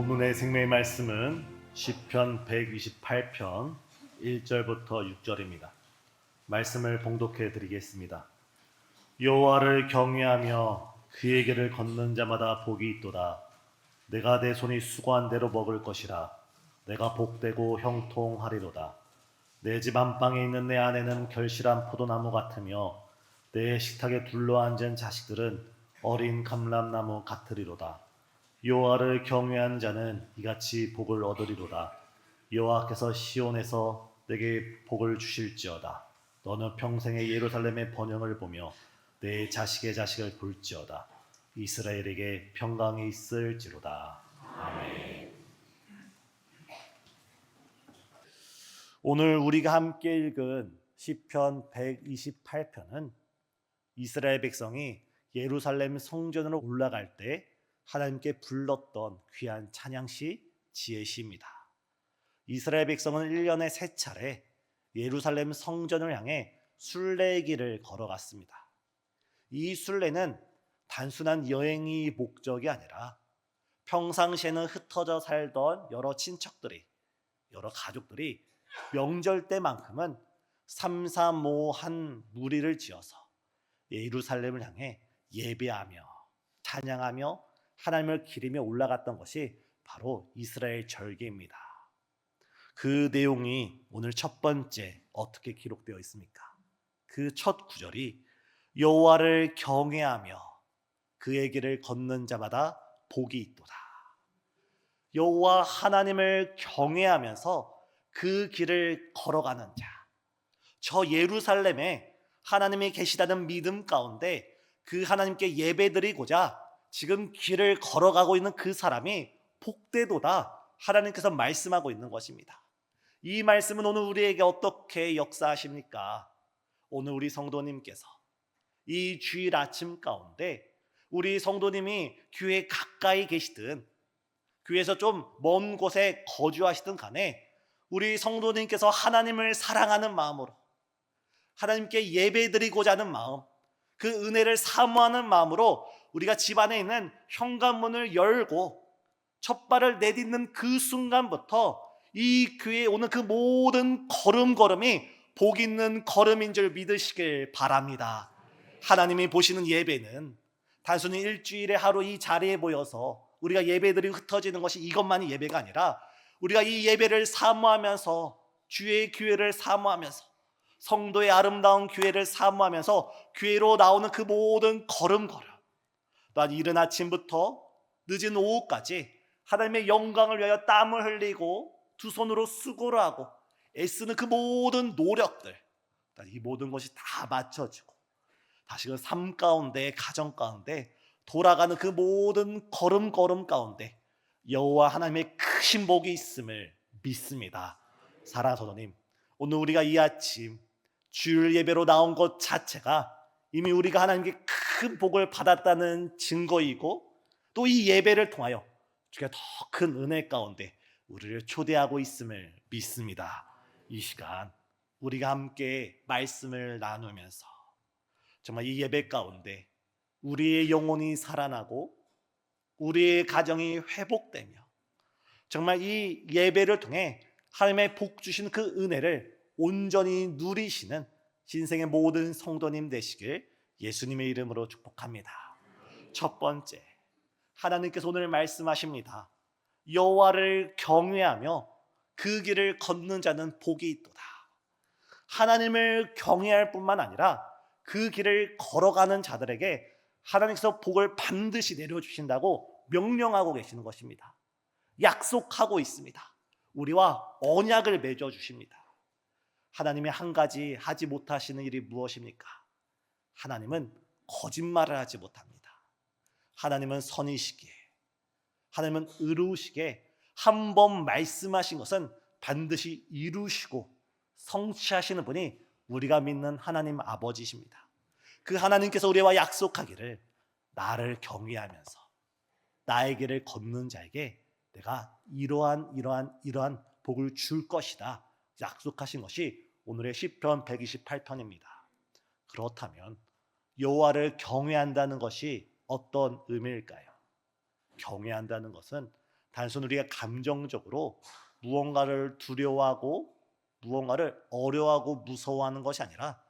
본문의 생명의 말씀은 시편 128편 1절부터 6절입니다. 말씀을 봉독해 드리겠습니다. 여호와를 경외하며 그의 길을 걷는 자마다 복이 있도다. 내가 내 손이 수고한 대로 먹을 것이라. 내가 복되고 형통하리로다. 내 집 안방에 있는 내 아내는 결실한 포도나무 같으며 내 식탁에 둘러앉은 자식들은 어린 감람나무 같으리로다. 여호와를 경외하는 자는 이같이 복을 얻으리로다. 여호와께서 시온에서 내게 복을 주실지어다. 너는 평생에 예루살렘의 번영을 보며 내 자식의 자식을 볼지어다. 이스라엘에게 평강이 있을지로다. 아멘. 오늘 우리가 함께 읽은 시편 128편은 이스라엘 백성이 예루살렘 성전으로 올라갈 때 하나님께 불렀던 귀한 찬양시 지혜시입니다. 이스라엘 백성은 1년에 3차례 예루살렘 성전을 향해 순례길을 걸어갔습니다. 이 순례는 단순한 여행이 목적이 아니라 평상시에는 흩어져 살던 여러 친척들이, 여러 가족들이 명절 때만큼은 삼삼오한 무리를 지어서 예루살렘을 향해 예배하며 찬양하며 하나님을 기리며 올라갔던 것이 바로 이스라엘 절기입니다. 그 내용이 오늘 첫 번째 어떻게 기록되어 있습니까? 그 첫 구절이 여호와를 경외하며 그의 길을 걷는 자마다 복이 있도다. 여호와 하나님을 경외하면서 그 길을 걸어가는 자, 저 예루살렘에 하나님이 계시다는 믿음 가운데 그 하나님께 예배드리고자 지금 길을 걸어가고 있는 그 사람이 복되도다 하나님께서 말씀하고 있는 것입니다. 이 말씀은 오늘 우리에게 어떻게 역사하십니까? 오늘 우리 성도님께서 이 주일 아침 가운데 우리 성도님이 교회 가까이 계시든 교회에서 좀 먼 곳에 거주하시든 간에 우리 성도님께서 하나님을 사랑하는 마음으로 하나님께 예배드리고자 하는 마음, 그 은혜를 사모하는 마음으로 우리가 집안에 있는 현관문을 열고 첫 발을 내딛는 그 순간부터 이 교회에 오는 그 모든 걸음걸음이 복 있는 걸음인 줄 믿으시길 바랍니다. 하나님이 보시는 예배는 단순히 일주일에 하루 이 자리에 모여서 우리가 예배드리고 흩어지는 것이 이것만이 예배가 아니라 우리가 이 예배를 사모하면서 주의 교회를 사모하면서 성도의 아름다운 교회를 사모하면서 교회로 나오는 그 모든 걸음걸음, 또한 이른 아침부터 늦은 오후까지 하나님의 영광을 위하여 땀을 흘리고 두 손으로 수고를 하고 애쓰는 그 모든 노력들, 이 모든 것이 다 맞춰지고 다시 그 삶 가운데, 가정 가운데 돌아가는 그 모든 걸음걸음 가운데 여호와 하나님의 크신 복이 있음을 믿습니다. 사랑하는 성도님, 오늘 우리가 이 아침 주일 예배로 나온 것 자체가 이미 우리가 하나님께 큰 복을 받았다는 증거이고 또 이 예배를 통하여 주가 더 큰 은혜 가운데 우리를 초대하고 있음을 믿습니다. 이 시간 우리가 함께 말씀을 나누면서 정말 이 예배 가운데 우리의 영혼이 살아나고 우리의 가정이 회복되며 정말 이 예배를 통해 하나님의 복 주신 그 은혜를 온전히 누리시는 신생의 모든 성도님 되시길 예수님의 이름으로 축복합니다. 첫 번째, 하나님께서 오늘 말씀하십니다. 여호와를 경외하며 그 길을 걷는 자는 복이 있도다. 하나님을 경외할 뿐만 아니라 그 길을 걸어가는 자들에게 하나님께서 복을 반드시 내려주신다고 명령하고 계시는 것입니다. 약속하고 있습니다. 우리와 언약을 맺어주십니다. 하나님이 한 가지 하지 못하시는 일이 무엇입니까? 하나님은 거짓말을 하지 못합니다. 하나님은 선이시기에, 하나님은 의로우시기에 한 번 말씀하신 것은 반드시 이루시고 성취하시는 분이 우리가 믿는 하나님 아버지십니다. 그 하나님께서 우리와 약속하기를 나를 경외하면서 나의 길을 걷는 자에게 내가 이러한 복을 줄 것이다 약속하신 것이 오늘의 시편 128편입니다. 그렇다면 여호와를 경외한다는 것이 어떤 의미일까요? 경외한다는 것은 단순 우리가 감정적으로 무언가를 두려워하고 무언가를 어려워하고 무서워하는 것이 아니라,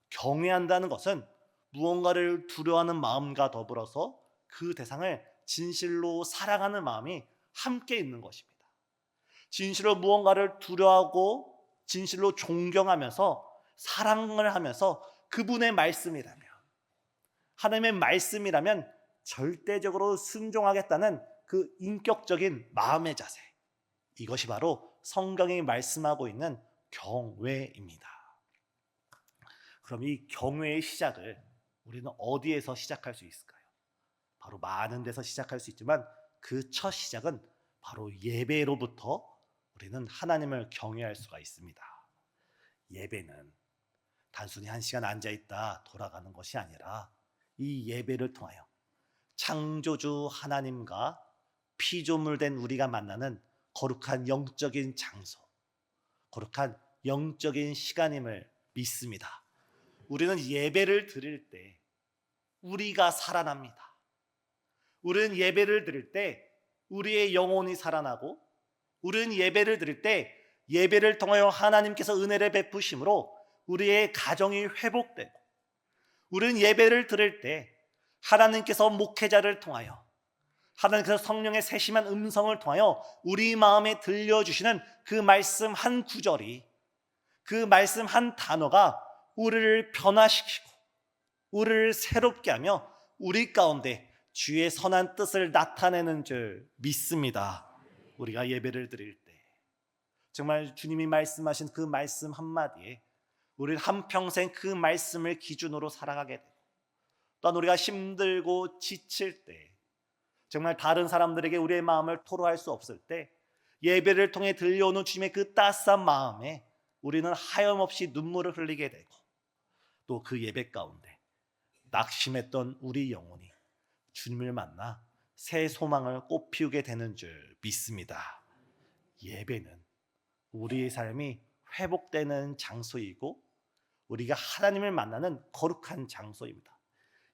경외한다는 것은 무언가를 두려워하는 마음과 더불어서 그 대상을 진실로 사랑하는 마음이 함께 있는 것입니다. 진실로 무언가를 두려워하고 진실로 존경하면서 사랑을 하면서 그분의 말씀이라면, 하나님의 말씀이라면 절대적으로 순종하겠다는 그 인격적인 마음의 자세, 이것이 바로 성경이 말씀하고 있는 경외입니다. 그럼 이 경외의 시작을 우리는 어디에서 시작할 수 있을까요? 바로 많은 데서 시작할 수 있지만 그 첫 시작은 바로 예배로부터 우리는 하나님을 경외할 수가 있습니다. 예배는 단순히 한 시간 앉아있다 돌아가는 것이 아니라, 이 예배를 통하여 창조주 하나님과 피조물된 우리가 만나는 거룩한 영적인 장소, 거룩한 영적인 시간임을 믿습니다. 우리는 예배를 드릴 때 우리가 살아납니다. 우리는 예배를 드릴 때 우리의 영혼이 살아나고, 우리는 예배를 드릴 때 예배를 통하여 하나님께서 은혜를 베푸심으로 우리의 가정이 회복되고, 우리는 예배를 드릴 때 하나님께서 목회자를 통하여, 하나님께서 성령의 세심한 음성을 통하여 우리 마음에 들려주시는 그 말씀 한 구절이, 그 말씀 한 단어가 우리를 변화시키고 우리를 새롭게 하며 우리 가운데 주의 선한 뜻을 나타내는 줄 믿습니다. 우리가 예배를 드릴 때 정말 주님이 말씀하신 그 말씀 한마디에 우리는 한평생 그 말씀을 기준으로 살아가게 되고, 또한 우리가 힘들고 지칠 때, 정말 다른 사람들에게 우리의 마음을 토로할 수 없을 때 예배를 통해 들려오는 주님의 그 따스한 마음에 우리는 하염없이 눈물을 흘리게 되고, 또 그 예배 가운데 낙심했던 우리 영혼이 주님을 만나 새 소망을 꽃피우게 되는 줄 믿습니다. 예배는 우리의 삶이 회복되는 장소이고 우리가 하나님을 만나는 거룩한 장소입니다.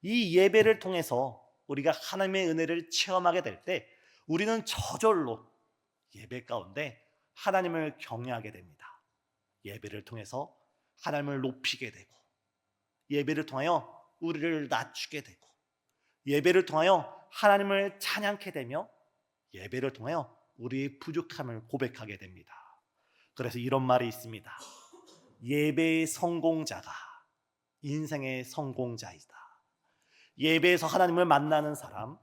이 예배를 통해서 우리가 하나님의 은혜를 체험하게 될 때 우리는 저절로 예배 가운데 하나님을 경외하게 됩니다. 예배를 통해서 하나님을 높이게 되고, 예배를 통하여 우리를 낮추게 되고, 예배를 통하여 하나님을 찬양케 되며, 예배를 통하여 우리의 부족함을 고백하게 됩니다. 그래서 이런 말이 있습니다. 예배의 성공자가 인생의 성공자이다. 예배에서 하나님을 만나는 사람,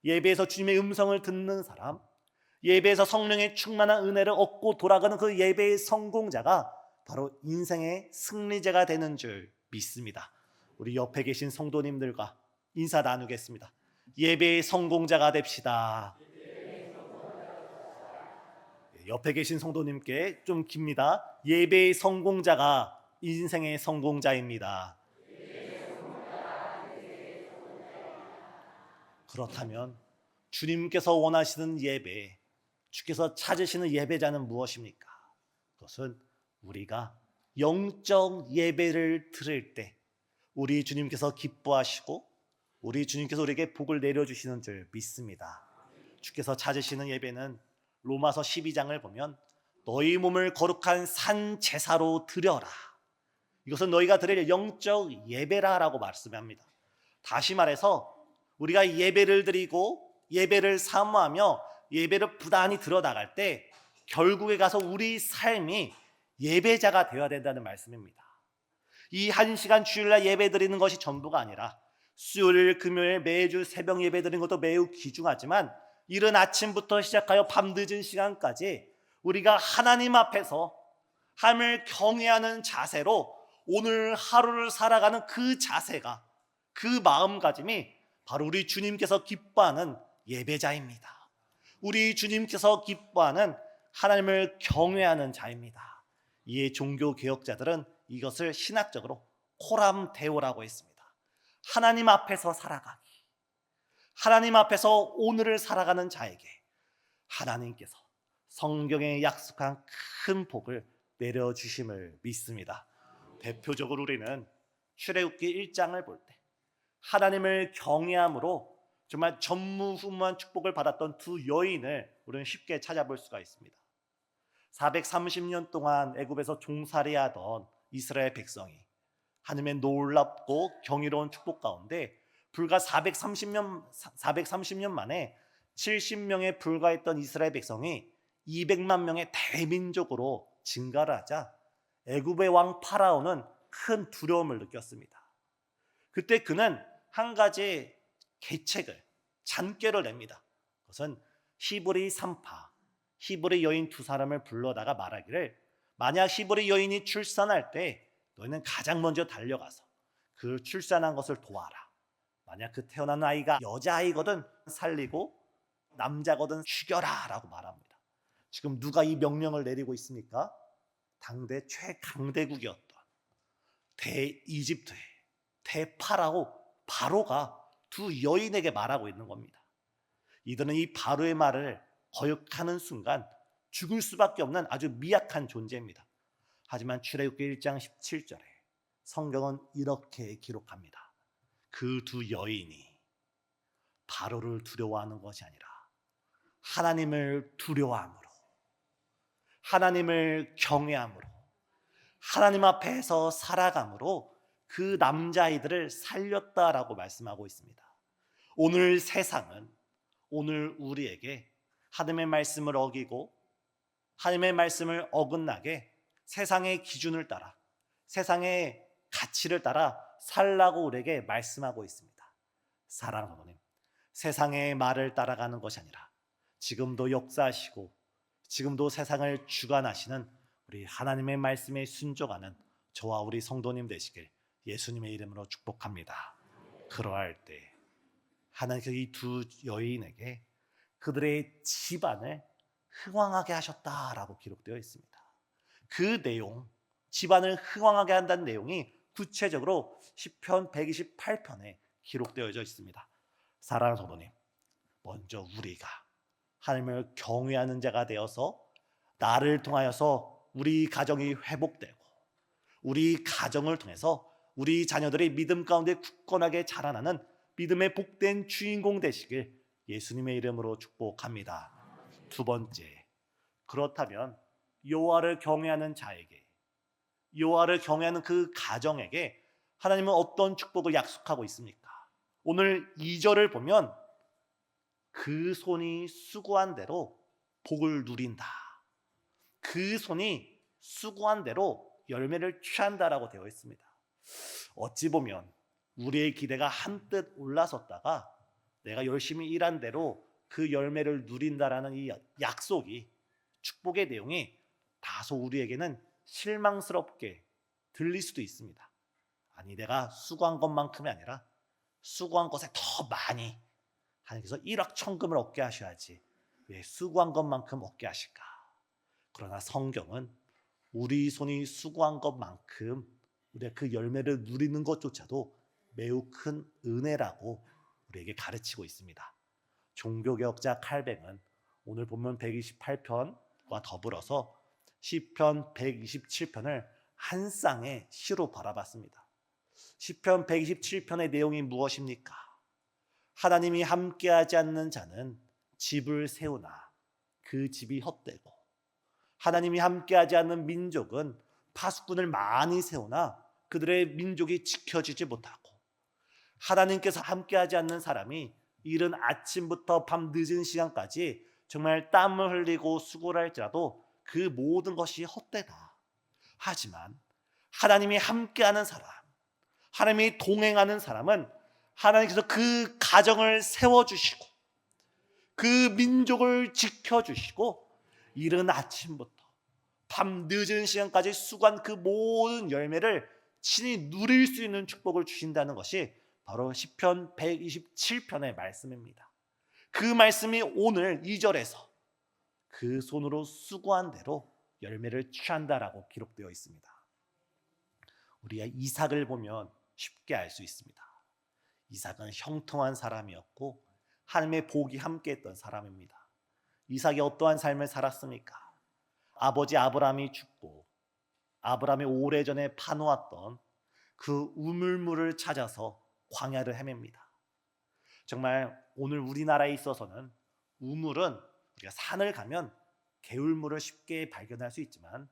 예배에서 주님의 음성을 듣는 사람, 예배에서 성령의 충만한 은혜를 얻고 돌아가는 그 예배의 성공자가 바로 인생의 승리자가 되는 줄 믿습니다. 우리 옆에 계신 성도님들과 인사 나누겠습니다. 예배의 성공자가 됩시다. 옆에 계신 성도님께 좀 깁니다. 예배의 성공자가 인생의 성공자입니다. 그렇다면 주님께서 원하시는 예배, 주께서 찾으시는 예배자는 무엇입니까? 그것은 우리가 영적 예배를 드릴 때 우리 주님께서 기뻐하시고 우리 주님께서 우리에게 복을 내려주시는 줄 믿습니다. 주께서 찾으시는 예배는 로마서 12장을 보면 너희 몸을 거룩한 산 제사로 드려라, 이것은 너희가 드릴 영적 예배라라고 말씀합니다. 다시 말해서 우리가 예배를 드리고 예배를 사모하며 예배를 부단히 드려나갈 때 결국에 가서 우리 삶이 예배자가 되어야 된다는 말씀입니다. 이 한 시간 주일날 예배 드리는 것이 전부가 아니라 수요일 금요일 매주 새벽 예배 드리는 것도 매우 귀중하지만 이른 아침부터 시작하여 밤늦은 시간까지 우리가 하나님 앞에서 하나님을 경외하는 자세로 오늘 하루를 살아가는 그 자세가, 그 마음가짐이 바로 우리 주님께서 기뻐하는 예배자입니다. 우리 주님께서 기뻐하는 하나님을 경외하는 자입니다. 이에 종교개혁자들은 이것을 신학적으로 코람데오라고 했습니다. 하나님 앞에서 살아가기, 하나님 앞에서 오늘을 살아가는 자에게 하나님께서 성경에 약속한 큰 복을 내려주심을 믿습니다. 대표적으로 우리는 출애굽기 1장을 볼 때 하나님을 경외함으로 정말 전무후무한 축복을 받았던 두 여인을 우리는 쉽게 찾아볼 수가 있습니다. 430년 동안 애굽에서 종살이하던 이스라엘 백성이 하나님의 놀랍고 경이로운 축복 가운데 불과 430년 만에 70명에 불과했던 이스라엘 백성이 200만 명의 대민족으로 증가를 하자 애굽의 왕 파라오는 큰 두려움을 느꼈습니다. 그때 그는 한 가지 계책을 잔꾀를 냅니다. 그것은 히브리 산파, 히브리 여인 두 사람을 불러다가 말하기를 만약 히브리 여인이 출산할 때 너희는 가장 먼저 달려가서 그 출산한 것을 도와라. 만약 그 태어난 아이가 여자아이거든 살리고 남자거든 죽여라 라고 말합니다. 지금 누가 이 명령을 내리고 있습니까? 당대 최강대국이었던 대이집트의 대파라오 바로가 두 여인에게 말하고 있는 겁니다. 이들은 이 바로의 말을 거역하는 순간 죽을 수밖에 없는 아주 미약한 존재입니다. 하지만 출애굽기 1장 17절에 성경은 이렇게 기록합니다. 그 두 여인이 바로를 두려워하는 것이 아니라 하나님을 두려워함으로, 하나님을 경외함으로, 하나님 앞에서 살아감으로 그 남자아이들을 살렸다라고 말씀하고 있습니다. 오늘 세상은 오늘 우리에게 하나님의 말씀을 어기고 하나님의 말씀을 어긋나게 세상의 기준을 따라 세상의 가치를 따라 살라고 우리에게 말씀하고 있습니다. 사랑하는 어머님, 세상의 말을 따라가는 것이 아니라 지금도 역사하시고 지금도 세상을 주관하시는 우리 하나님의 말씀에 순종하는 저와 우리 성도님 되시길 예수님의 이름으로 축복합니다. 그러할 때 하나님께서 이 두 여인에게 그들의 집안을 흥왕하게 하셨다라고 기록되어 있습니다. 그 내용, 집안을 흥왕하게 한다는 내용이 구체적으로 시편 128편에 기록되어 있습니다. 사랑하는 성도님, 먼저 우리가 하나님을 경외하는 자가 되어서 나를 통하여서 우리 가정이 회복되고 우리 가정을 통해서 우리 자녀들이 믿음 가운데 굳건하게 자라나는 믿음의 복된 주인공 되시길 예수님의 이름으로 축복합니다. 두 번째, 그렇다면 여호와를 경외하는 자에게, 여호와를 경외하는 그 가정에게 하나님은 어떤 축복을 약속하고 있습니까? 오늘 2절을 보면 그 손이 수고한 대로 복을 누린다. 그 손이 수고한 대로 열매를 취한다라고 되어 있습니다. 어찌 보면 우리의 기대가 한뜻 올라섰다가 내가 열심히 일한 대로 그 열매를 누린다라는 이 약속이, 축복의 내용이 다소 우리에게는 실망스럽게 들릴 수도 있습니다. 아니, 내가 수고한 것만큼이 아니라 수고한 것에 더 많이 하나님께서 일확천금을 얻게 하셔야지 왜 수고한 것만큼 얻게 하실까? 그러나 성경은 우리 손이 수고한 것만큼 우리가 그 열매를 누리는 것조차도 매우 큰 은혜라고 우리에게 가르치고 있습니다. 종교개혁자 칼뱅은 오늘 본문 128편과 더불어서 시편 127편을 한 쌍의 시로 바라봤습니다. 시편 127편의 내용이 무엇입니까? 하나님이 함께하지 않는 자는 집을 세우나 그 집이 헛되고, 하나님이 함께하지 않는 민족은 파수꾼을 많이 세우나 그들의 민족이 지켜지지 못하고, 하나님께서 함께하지 않는 사람이 이른 아침부터 밤 늦은 시간까지 정말 땀을 흘리고 수고를 할지라도 그 모든 것이 헛되다. 하지만 하나님이 함께하는 사람, 하나님이 동행하는 사람은 하나님께서 그 가정을 세워주시고 그 민족을 지켜주시고 이른 아침부터 밤 늦은 시간까지 수고한 그 모든 열매를 친히 누릴 수 있는 축복을 주신다는 것이 바로 시편 127편의 말씀입니다. 그 말씀이 오늘 2절에서 그 손으로 수고한 대로 열매를 취한다라고 기록되어 있습니다. 우리가 이삭을 보면 쉽게 알 수 있습니다. 이삭은 형통한 사람이었고 하나님의 복이 함께했던 사람입니다. 이삭이 어떠한 삶을 살았습니까? 아버지 아브라함이 죽고 아브라함이 오래전에 파놓았던 그 우물물을 찾아서 광야를 헤맵니다. 정말 오늘 우리나라에 있어서는 우물은 우리가 산을 가면 개울물을 쉽게 발견할 수 있지만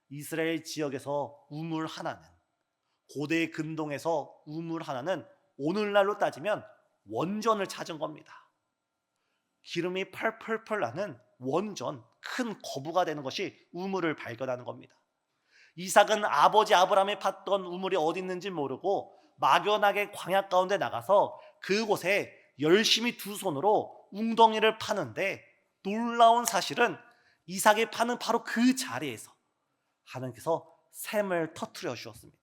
이스라엘 지역에서 우물 하나는, 고대 근동에서 우물 하나는 오늘날로 따지면 원전을 찾은 겁니다. 기름이 펄펄펄 나는 원전, 큰 거부가 되는 것이 우물을 발견하는 겁니다. 이삭은 아버지 아브라함이 팠던 우물이 어디 있는지 모르고 막연하게 광야 가운데 나가서 그곳에 열심히 두 손으로 웅덩이를 파는데, 놀라운 사실은 이삭이 파는 바로 그 자리에서 하나님께서 샘을 터뜨려 주었습니다.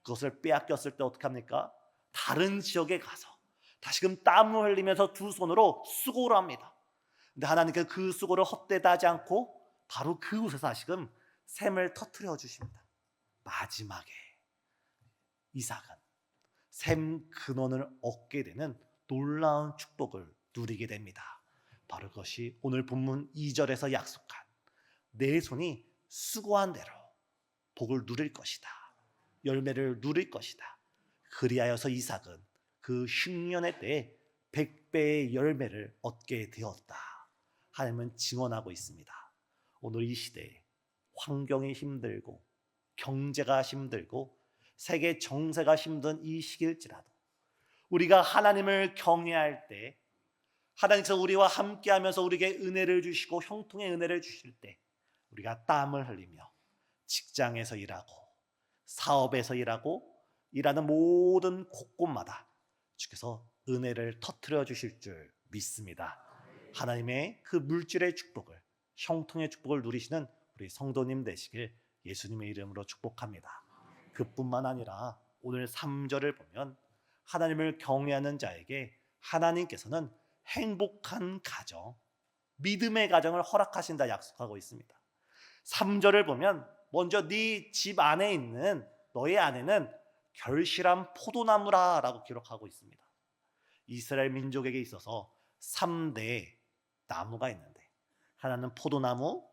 그것을 빼앗겼을 때 어떻게 합니까? 다른 지역에 가서 다시금 땀을 흘리면서 두 손으로 수고를 합니다. 근데 하나님께서 그 수고를 헛되다 하지 않고 바로 그곳에서 다시금 샘을 터뜨려 주십니다. 마지막에 이삭은 샘 근원을 얻게 되는 놀라운 축복을 누리게 됩니다. 바로 그것이 오늘 본문 2절에서 약속한 내 손이 수고한 대로 복을 누릴 것이다, 열매를 누릴 것이다. 그리하여서 이삭은 그 흉년의 때에 100배의 열매를 얻게 되었다. 하나님은 증언하고 있습니다. 오늘 이 시대에 환경이 힘들고 경제가 힘들고 세계 정세가 힘든 이 시기일지라도 우리가 하나님을 경외할 때, 하나님께서 우리와 함께하면서 우리에게 은혜를 주시고 형통의 은혜를 주실 때, 우리가 땀을 흘리며 직장에서 일하고 사업에서 일하고 일하는 모든 곳곳마다 주께서 은혜를 터뜨려 주실 줄 믿습니다. 하나님의 그 물질의 축복을, 형통의 축복을 누리시는 우리 성도님 되시길 예수님의 이름으로 축복합니다. 그뿐만 아니라 오늘 3절을 보면 하나님을 경외하는 자에게 하나님께서는 행복한 가정, 믿음의 가정을 허락하신다 약속하고 있습니다. 3절을 보면 먼저 네 집 안에 있는 너의 아내는 결실한 포도나무라 라고 기록하고 있습니다. 이스라엘 민족에게 있어서 3대의 나무가 있는데, 하나는 포도나무,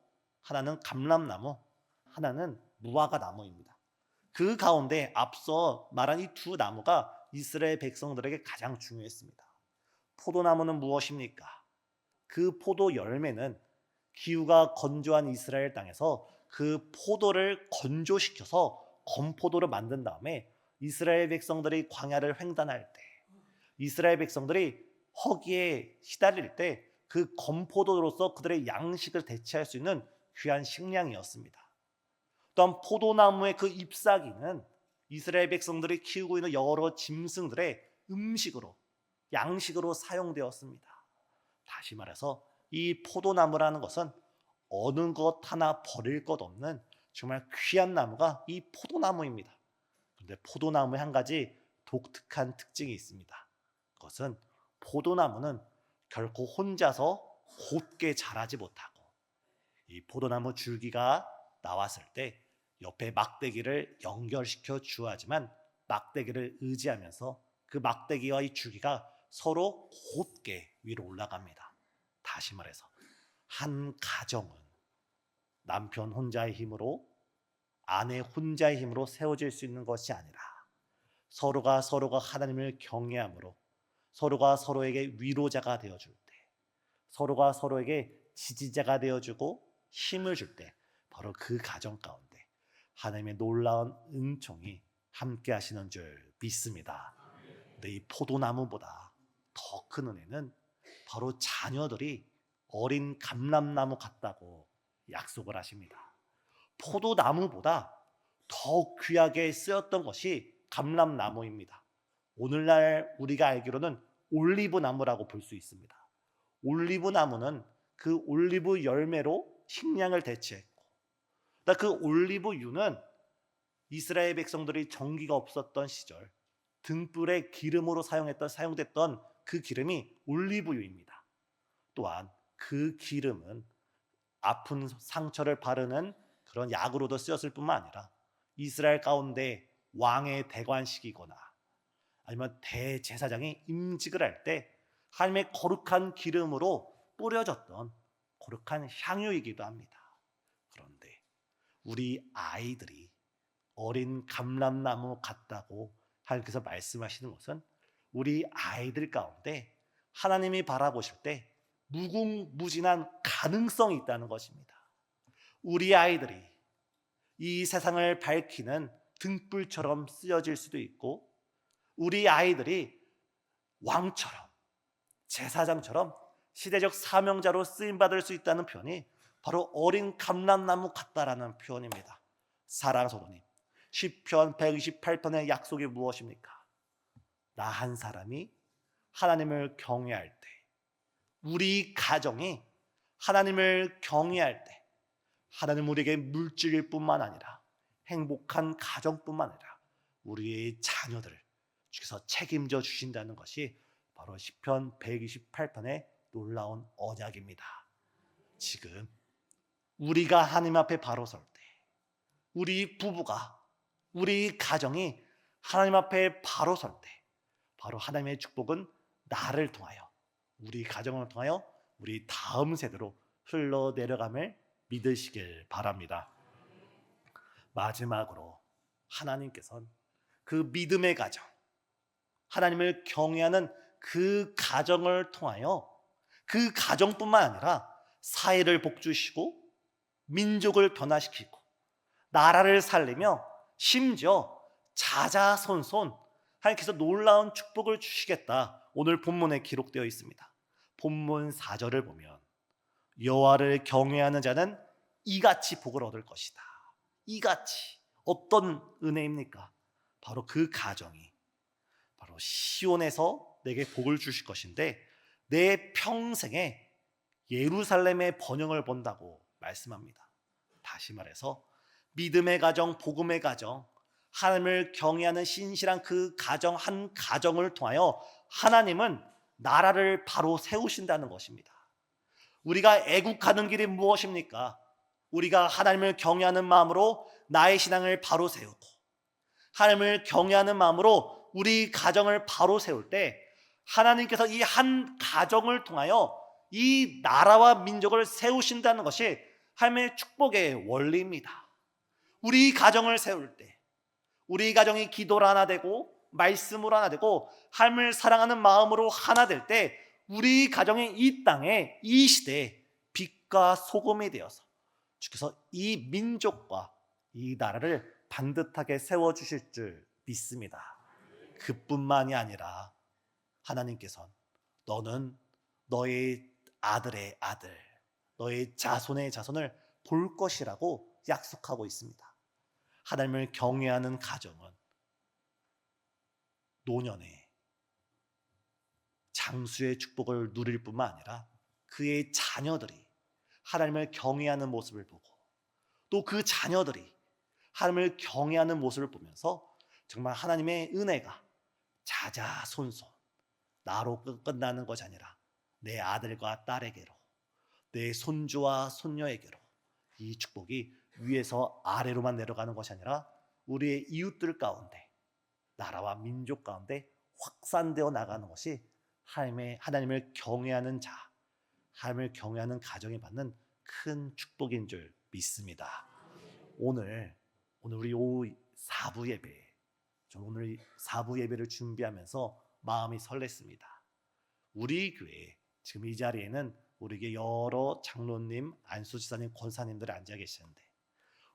하나는 감람나무, 하나는 무화과 나무입니다. 그 가운데 앞서 말한 이 두 나무가 이스라엘 백성들에게 가장 중요했습니다. 포도나무는 무엇입니까? 그 포도 열매는 기후가 건조한 이스라엘 땅에서 그 포도를 건조시켜서 건포도를 만든 다음에 이스라엘 백성들이 광야를 횡단할 때, 이스라엘 백성들이 허기에 시달릴 때 그 건포도로서 그들의 양식을 대체할 수 있는 귀한 식량이었습니다. 또한 포도나무의 그 잎사귀는 이스라엘 백성들이 키우고 있는 여러 짐승들의 음식으로, 양식으로 사용되었습니다. 다시 말해서 이 포도나무라는 것은 어느 것 하나 버릴 것 없는 정말 귀한 나무가 이 포도나무입니다. 그런데 포도나무에 한 가지 독특한 특징이 있습니다. 그것은 포도나무는 결코 혼자서 곧게 자라지 못하고, 이 포도나무 줄기가 나왔을 때 옆에 막대기를 연결시켜 주어야 하지만 막대기를 의지하면서 그 막대기와 이 줄기가 서로 곧게 위로 올라갑니다. 다시 말해서 한 가정은 남편 혼자의 힘으로, 아내 혼자의 힘으로 세워질 수 있는 것이 아니라 서로가 하나님을 경외함으로 서로가 서로에게 위로자가 되어줄 때, 서로가 서로에게 지지자가 되어주고 힘을 줄 때, 바로 그 가정 가운데 하나님의 놀라운 은총이 함께 하시는 줄 믿습니다. 근데 이 포도나무보다 더 큰 은혜는 바로 자녀들이 어린 감람나무 같다고 약속을 하십니다. 포도나무보다 더 귀하게 쓰였던 것이 감람나무입니다. 오늘날 우리가 알기로는 올리브 나무라고 볼 수 있습니다. 올리브 나무는 그 올리브 열매로 식량을 대체했고, 그 올리브유는 이스라엘 백성들이 전기가 없었던 시절 등불의 기름으로 사용됐던 그 기름이 올리브유입니다. 또한 그 기름은 아픈 상처를 바르는 그런 약으로도 쓰였을 뿐만 아니라 이스라엘 가운데 왕의 대관식이거나 아니면 대제사장이 임직을 할 때 하나님의 거룩한 기름으로 뿌려졌던 거룩한 향유이기도 합니다. 그런데 우리 아이들이 어린 감람나무 같다고 하나님께서 말씀하시는 것은 우리 아이들 가운데 하나님이 바라보실 때 무궁무진한 가능성이 있다는 것입니다. 우리 아이들이 이 세상을 밝히는 등불처럼 쓰여질 수도 있고, 우리 아이들이 왕처럼, 제사장처럼 시대적 사명자로 쓰임받을 수 있다는 표현이 바로 어린 감람나무 같다라는 표현입니다. 사랑하는 성도님, 시편 128편의 약속이 무엇입니까? 나 한 사람이 하나님을 경외할 때, 우리 가정이 하나님을 경외할 때, 하나님 우리에게 물질일 뿐만 아니라 행복한 가정뿐만 아니라 우리의 자녀들을 주께서 책임져 주신다는 것이 바로 시편 128편의 놀라운 언약입니다. 지금 우리가 하나님 앞에 바로 설 때, 우리 부부가, 우리 가정이 하나님 앞에 바로 설 때, 바로 하나님의 축복은 나를 통하여, 우리 가정을 통하여 우리 다음 세대로 흘러내려감을 믿으시길 바랍니다. 마지막으로 하나님께서는 그 믿음의 가정, 하나님을 경외하는 그 가정을 통하여 그 가정뿐만 아니라 사회를 복주시고 민족을 변화시키고 나라를 살리며 심지어 자자손손 하나님께서 놀라운 축복을 주시겠다, 오늘 본문에 기록되어 있습니다. 본문 4절을 보면 여호와를 경외하는 자는 이같이 복을 얻을 것이다. 이같이 어떤 은혜입니까? 바로 그 가정이 바로 시온에서 내게 복을 주실 것인데 내 평생에 예루살렘의 번영을 본다고 말씀합니다. 다시 말해서 믿음의 가정, 복음의 가정, 하나님을 경외하는 신실한 그 가정 한 가정을 통하여 하나님은 나라를 바로 세우신다는 것입니다. 우리가 애국하는 길이 무엇입니까? 우리가 하나님을 경외하는 마음으로 나의 신앙을 바로 세우고 하나님을 경외하는 마음으로 우리 가정을 바로 세울 때 하나님께서 이 한 가정을 통하여 이 나라와 민족을 세우신다는 것이 하나님의 축복의 원리입니다. 우리 가정을 세울 때, 우리 가정이 기도로 하나 되고 말씀으로 하나 되고 하나님을 사랑하는 마음으로 하나 될 때 우리 가정이 이 땅에, 이 시대에 빛과 소금이 되어서 주께서 이 민족과 이 나라를 반듯하게 세워주실 줄 믿습니다. 그뿐만이 아니라 하나님께서는 너는 너의 아들의 아들, 너의 자손의 자손을 볼 것이라고 약속하고 있습니다. 하나님을 경외하는 가정은 노년에 장수의 축복을 누릴 뿐만 아니라 그의 자녀들이 하나님을 경외하는 모습을 보고 또 그 자녀들이 하나님을 경외하는 모습을 보면서 정말 하나님의 은혜가 자자손손 나로 끝나는 것이 아니라 내 아들과 딸에게로, 내 손주와 손녀에게로 이 축복이 위에서 아래로만 내려가는 것이 아니라 우리의 이웃들 가운데, 나라와 민족 가운데 확산되어 나가는 것이 하나님을 경외하는 자, 하나님을 경외하는 가정이 받는 큰 축복인 줄 믿습니다. 오늘 우리 오후 4부 예배, 오늘 4부 예배를 준비하면서 마음이 설렜습니다. 우리 교회 지금 이 자리에는 우리에게 여러 장로님, 안수지사님, 권사님들이 앉아 계시는데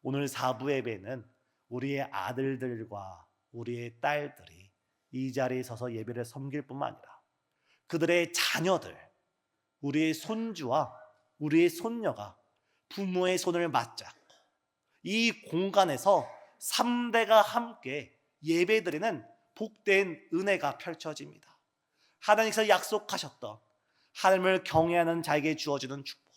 오늘 4부 예배는 우리의 아들들과 우리의 딸들이 이 자리에 서서 예배를 섬길 뿐만 아니라 그들의 자녀들, 우리의 손주와 우리의 손녀가 부모의 손을 맞잡고 이 공간에서 3대가 함께 예배드리는 복된 은혜가 펼쳐집니다. 하나님께서 약속하셨던 하나님을 경외하는 자에게 주어지는 축복,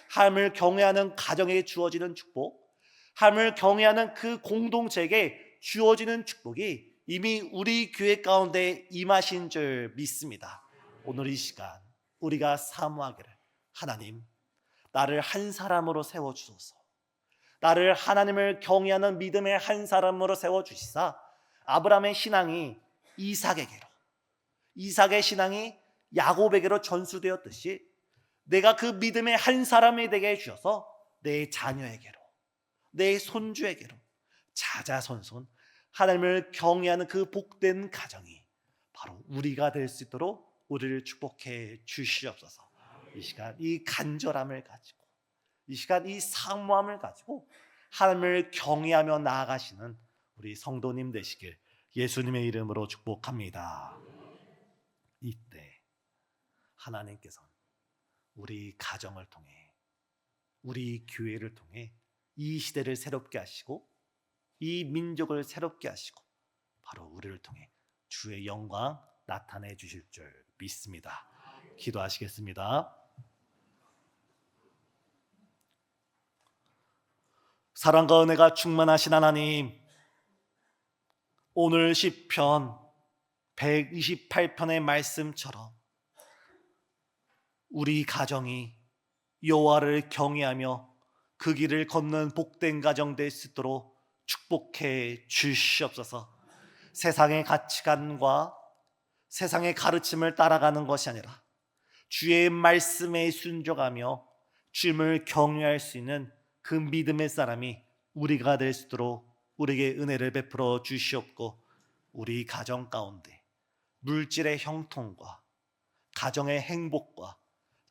하나님을 경외하는 가정에게 주어지는 축복, 하나님을 경외하는 그 공동체에게 주어지는 축복이 이미 우리 교회 가운데 임하신 줄 믿습니다. 오늘 이 시간 우리가 사모하기를, 하나님 나를 한 사람으로 세워주소서, 나를 하나님을 경외하는 믿음의 한 사람으로 세워주시사 아브라함의 신앙이 이삭에게로, 이삭의 신앙이 야곱에게로 전수되었듯이 내가 그 믿음의 한 사람이 되게 해주셔서 내 자녀에게로, 내 손주에게로 자자손손 하나님을 경외하는 그 복된 가정이 바로 우리가 될 수 있도록 우리를 축복해 주시옵소서. 이 시간 이 간절함을 가지고, 이 시간 이 사모함을 가지고 하나님을 경외하며 나아가시는 우리 성도님 되시길 예수님의 이름으로 축복합니다. 이때 하나님께서는 우리 가정을 통해, 우리 교회를 통해 이 시대를 새롭게 하시고 이 민족을 새롭게 하시고 바로 우리를 통해 주의 영광 나타내 주실 줄 믿습니다. 기도하시겠습니다. 사랑과 은혜가 충만하신 하나님, 오늘 시편 128편의 말씀처럼 우리 가정이 여호와를 경외하며 그 길을 걷는 복된 가정 될 수 있도록 축복해 주시옵소서. 세상의 가치관과 세상의 가르침을 따라가는 것이 아니라 주의 말씀에 순종하며 주님을 경외할 수 있는 그 믿음의 사람이 우리가 될 수 있도록 우리에게 은혜를 베풀어 주시옵고, 우리 가정 가운데 물질의 형통과 가정의 행복과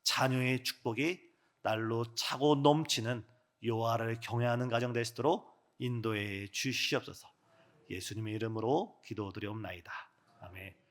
자녀의 축복이 날로 차고 넘치는 여호와를 경외하는 가정 될 수 있도록 인도해 주시옵소서. 예수님의 이름으로 기도드리옵나이다. 아멘.